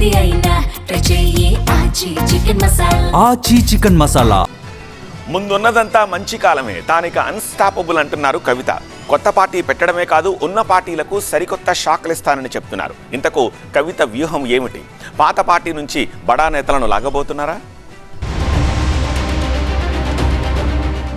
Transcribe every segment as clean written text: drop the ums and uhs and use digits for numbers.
ఏది అయినా ట్రై చెయ్యి ఆచి చికెన్ మసాలా. ఆచి చికెన్ మసాలా. ముందున్నదంతా మంచి కాలమే, తానిక అన్స్టాపబుల్ అంటున్నారు కవిత. కొత్త పార్టీ పెట్టడమే కాదు, ఉన్న పార్టీలకు సరికొత్త షాక్లిస్తానని చెప్తున్నారు. ఇంతకు కవిత వ్యూహం ఏమిటి? పాత పార్టీ నుంచి బడా నేతలను లాగబోతున్నారా?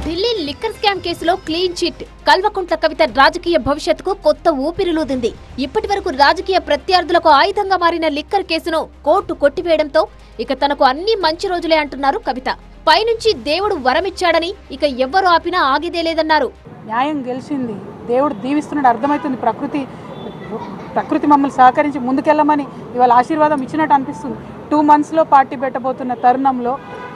ఢిల్లీ లిక్కర్ స్కామ్ కేసులో క్లీన్ చిట్. కల్వకుంట్ల కవిత రాజకీయ భవిష్యత్తుకు కొత్త ఊపిరిలూదింది. ఇప్పటి వరకు రాజకీయ ప్రత్యర్థులకు ఆయుధంగా మారిన లిక్కర్ కేసును కోర్టు కొట్టివేయడంతో ఇక తనకు అన్ని మంచి రోజులే అంటున్నారు కవిత. పైనుంచి దేవుడు వరమిచ్చాడని ఇక ఎవ్వరు ఆపినా ఆగిదే లేదన్నారు. న్యాయం గెలిచింది, దేవుడు దీవిస్తున్నాడు, అర్థమవుతుంది. ప్రకృతి మమ్మల్ని సహకరించి ముందుకెళ్ళమని ఇవాళ ఆశీర్వాదం ఇచ్చినట్టు అనిపిస్తుంది. 2 monthsలో పార్టీ పెట్టబోతున్న తరుణంలో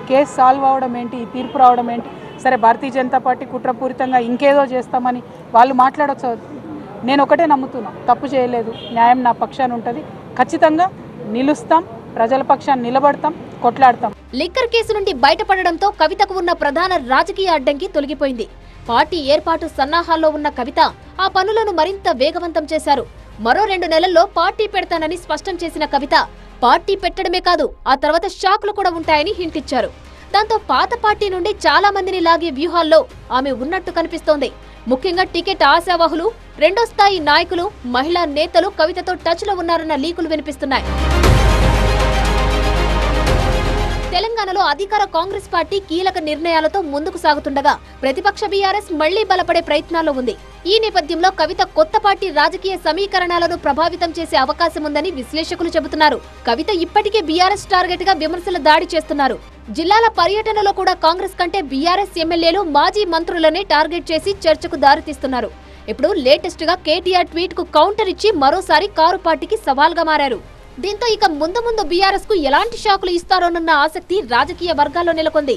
కేసు సాల్వ్ అవడం ఏంటి, ఈ తీర్పు రావడం ఏంటి? సరే, భారతీయ జనతా పార్టీ కుట్రపూరితంగా ఇంకేదో చేస్తామని వాళ్ళు మాట్లాడవచ్చు. నేను ఒకటే నమ్ముతున్నా, తప్పు చేయలేదు, న్యాయం నా పక్షాన ఉంటుంది, ఖచ్చితంగా నిలుస్తాం, ప్రజల పక్షాన్ని నిలబడతాం, కొట్లాడతాం. లిక్కర్ కేసు నుండి బయటపడడంతో కవితకు ఉన్న ప్రధాన రాజకీయ అడ్డంకి తొలగిపోయింది. పార్టీ ఏర్పాటు సన్నాహాల్లో ఉన్న కవిత ఆ పనులను మరింత వేగవంతం చేశారు. మరో 2 నెలల్లో పార్టీ పెడతానని స్పష్టం చేసిన కవిత పార్టీ పెట్టడమే కాదు, ఆ తర్వాత షాక్లు కూడా ఉంటాయని హింట్ ఇచ్చారు. దాంతో పాత పార్టీ నుండి చాలా మందిని లాగే వ్యూహాల్లో ఆమె ఉన్నట్టు కనిపిస్తోంది. ముఖ్యంగా టికెట్ ఆశావాహులు, 2వ స్థాయి నాయకులు, మహిళా నేతలు కవితతో టచ్ లో ఉన్నారన్న లీకులు వినిపిస్తున్నాయి. తెలంగాణలో అధికార కాంగ్రెస్ పార్టీ కీలక నిర్ణయాలతో ముందుకు సాగుతుండగా ప్రతిపక్ష బీఆర్ఎస్ మళ్లీ బలపడే ప్రయత్నాల్లో ఉంది. ఈ నేపథ్యంలో కవిత కొత్త పార్టీ రాజకీయ సమీకరణాలను ప్రభావితం చేసే అవకాశం ఉందని విశ్లేషకులు చెబుతున్నారు. కవిత ఇప్పటికే బీఆర్ఎస్ టార్గెట్ గా విమర్శల దాడి చేస్తున్నారు. జిల్లాల పర్యటనలో కూడా కాంగ్రెస్ కంటే బీఆర్ఎస్ ఎమ్మెల్యేలు, మాజీ మంత్రులనే టార్గెట్ చేసి చర్చకు దారితీస్తున్నారు. ఇప్పుడు లేటెస్ట్ గా కేటీఆర్ ట్వీట్ కు కౌంటర్ ఇచ్చి మరోసారి కారు పార్టీకి సవాల్గా మారారు. దీంతో ఇక ముందు బీఆర్ఎస్ కు ఎలాంటి షాకులు ఇస్తారోనన్న ఆసక్తి రాజకీయ వర్గాల్లో నెలకొంది.